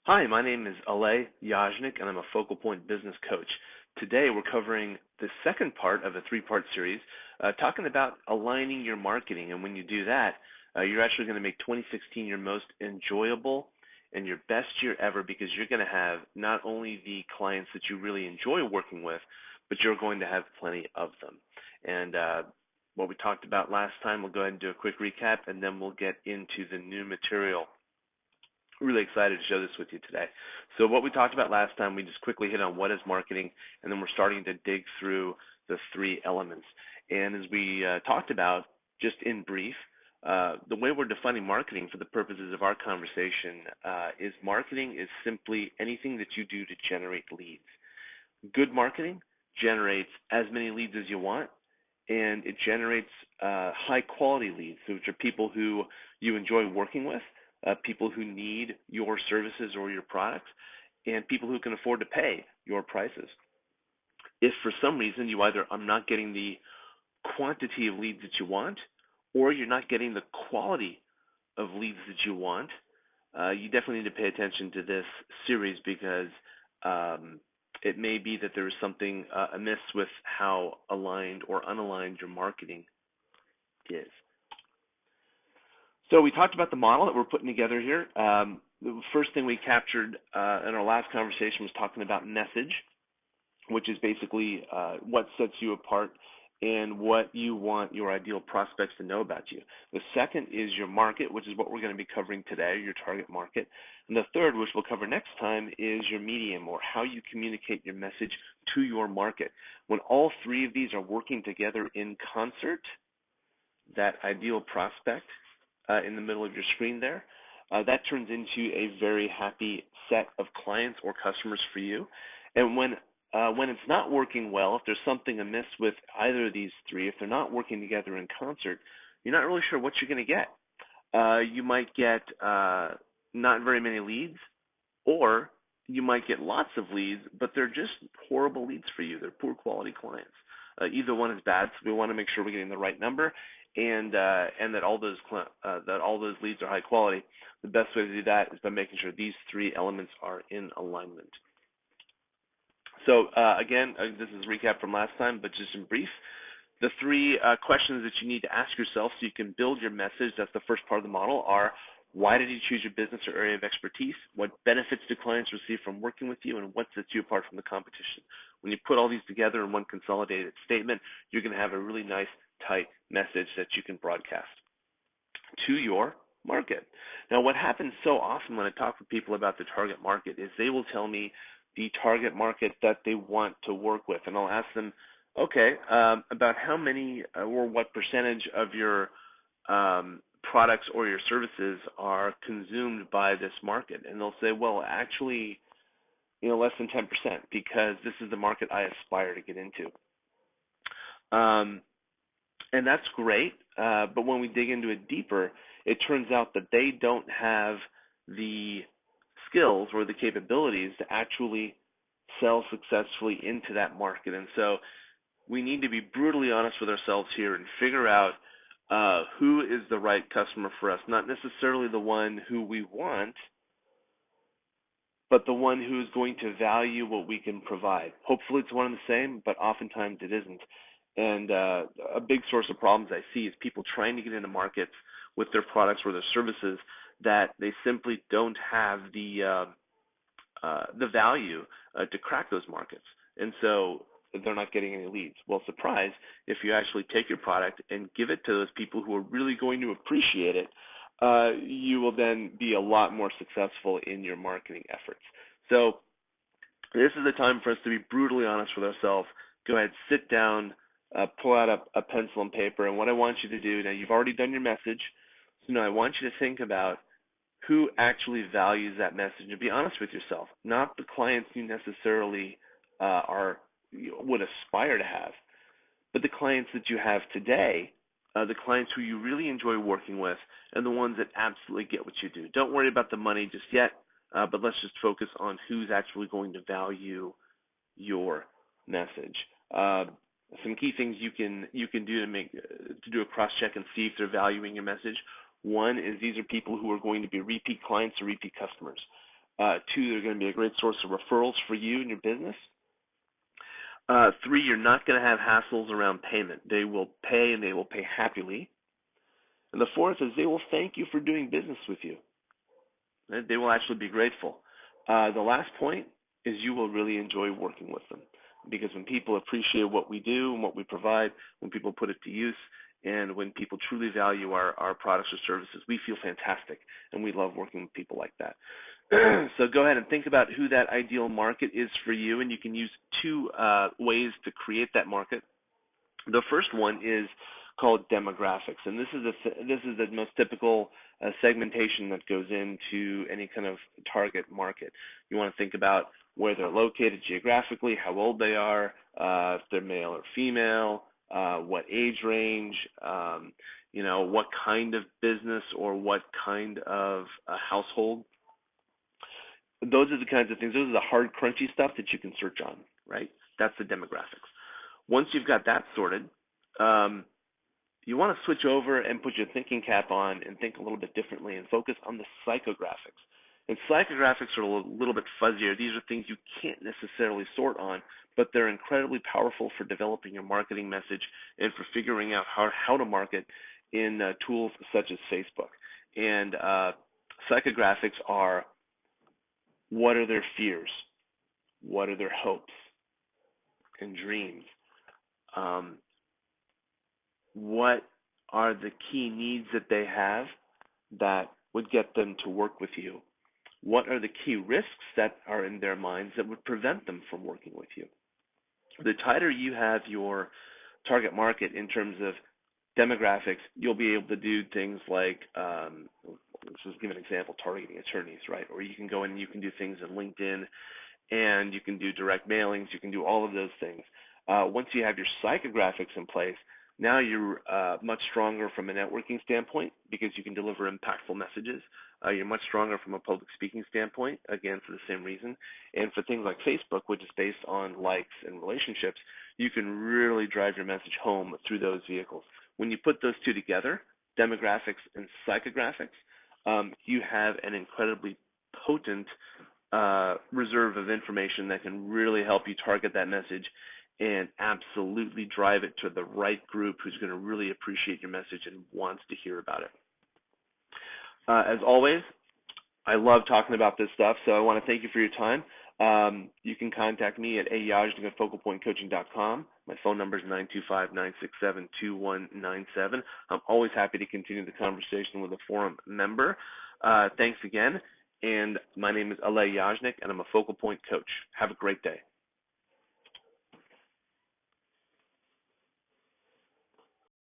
Hi, my name is Alay Yajnik, and I'm a FocalPoint business coach. Today, we're covering the second part of a three-part series, talking about aligning your marketing. And when you do that, you're actually going to make 2016 your most enjoyable and your best year ever, because you're going to have not only the clients that you really enjoy working with, but you're going to have plenty of them. And what we talked about last time, we'll go ahead and do a quick recap, and then we'll get into the new material. Really excited to share this with you today. So what we talked about last time, we just quickly hit on what is marketing, and then we're starting to dig through the three elements. And as we talked about, just in brief, the way we're defining marketing for the purposes of our conversation is marketing is simply anything that you do to generate leads. Good marketing generates as many leads as you want, and it generates high quality leads, which are people who you enjoy working with, people who need your services or your products, and people who can afford to pay your prices. If for some reason you either are not getting the quantity of leads that you want, or you're not getting the quality of leads that you want, you definitely need to pay attention to this series, because it may be that there is something amiss with how aligned or unaligned your marketing is. So we talked about the model that we're putting together here. The first thing we captured in our last conversation was talking about message, which is basically what sets you apart and what you want your ideal prospects to know about you. The second is your market, which is what we're going to be covering today, your target market. And the third, which we'll cover next time, is your medium, or how you communicate your message to your market. When all three of these are working together in concert, that ideal prospect in the middle of your screen there, that turns into a very happy set of clients or customers for you. And when it's not working well, if there's something amiss with either of these three, if they're not working together in concert, you're not really sure what you're going to get. You might get not very many leads, or you might get lots of leads, but they're just horrible leads for you. They're poor quality clients. Either one is bad, so we want to make sure we're getting the right number, and that all those leads are high quality. The best way to do that is by making sure these three elements are in alignment. So again, this is a recap from last time, but just in brief, the three questions that you need to ask yourself so you can build your message, that's the first part of the model, are: why did you choose your business or area of expertise? What benefits do clients receive from working with you? And what sets you apart from the competition? When you put all these together in one consolidated statement, you're going to have a really nice, tight message that you can broadcast to your market. Now, what happens so often when I talk with people about the target market is they will tell me the target market that they want to work with. And I'll ask them, okay, about how many or what percentage of your products or your services are consumed by this market? And they'll say, well, actually, less than 10%, because this is the market I aspire to get into. And that's great, but when we dig into it deeper, it turns out that they don't have the skills or the capabilities to actually sell successfully into that market. And so we need to be brutally honest with ourselves here and figure out who is the right customer for us, not necessarily the one who we want, but the one who is going to value what we can provide. Hopefully it's one and the same, but oftentimes it isn't. And a big source of problems I see is people trying to get into markets with their products or their services that they simply don't have the value to crack those markets. And so they're not getting any leads. Well, surprise, if you actually take your product and give it to those people who are really going to appreciate it, you will then be a lot more successful in your marketing efforts. So this is the time for us to be brutally honest with ourselves. Go ahead, sit down, pull out a pencil and paper, and what I want you to do, now you've already done your message, so now I want you to think about who actually values that message, and be honest with yourself, not the clients you necessarily would aspire to have, but the clients that you have today, the clients who you really enjoy working with, and the ones that absolutely get what you do. Don't worry about the money just yet, but let's just focus on who's actually going to value your message. Some key things you can do to do a cross check and see if they're valuing your message. One is these are people who are going to be repeat clients or repeat customers. Two, they're going to be a great source of referrals for you and your business. Three, you're not going to have hassles around payment. They will pay, and they will pay happily. And the fourth is they will thank you for doing business with you. Right? They will actually be grateful. The last point is you will really enjoy working with them, because when people appreciate what we do and what we provide, when people put it to use, and when people truly value our products or services, we feel fantastic, and we love working with people like that. So go ahead and think about who that ideal market is for you, and you can use two ways to create that market. The first one is called demographics, and this is the most typical segmentation that goes into any kind of target market. You want to think about where they're located geographically, how old they are, if they're male or female, what age range, what kind of business or what kind of household. Those are the kinds of things. Those are the hard, crunchy stuff that you can search on, right? That's the demographics. Once you've got that sorted, you want to switch over and put your thinking cap on and think a little bit differently and focus on the psychographics. And psychographics are a little bit fuzzier. These are things you can't necessarily sort on, but they're incredibly powerful for developing your marketing message and for figuring out how to market in tools such as Facebook. And psychographics are: what are their fears? What are their hopes and dreams? What are the key needs that they have that would get them to work with you? What are the key risks that are in their minds that would prevent them from working with you? The tighter you have your target market in terms of demographics, you'll be able to do things like, let's just give an example, targeting attorneys, right? Or you can go in and you can do things in LinkedIn, and you can do direct mailings, you can do all of those things. Once you have your psychographics in place, now you're much stronger from a networking standpoint, because you can deliver impactful messages. You're much stronger from a public speaking standpoint, again, for the same reason. And for things like Facebook, which is based on likes and relationships, you can really drive your message home through those vehicles. When you put those two together, demographics and psychographics, you have an incredibly potent reserve of information that can really help you target that message and absolutely drive it to the right group who's going to really appreciate your message and wants to hear about it. As always, I love talking about this stuff, so I want to thank you for your time. You can contact me at ayajnik@FocalPointCoaching.com. My phone number is 925-967-2197. I'm always happy to continue the conversation with a forum member. Thanks again, and my name is Alay Yajnik, and I'm a Focal Point coach. Have a great day.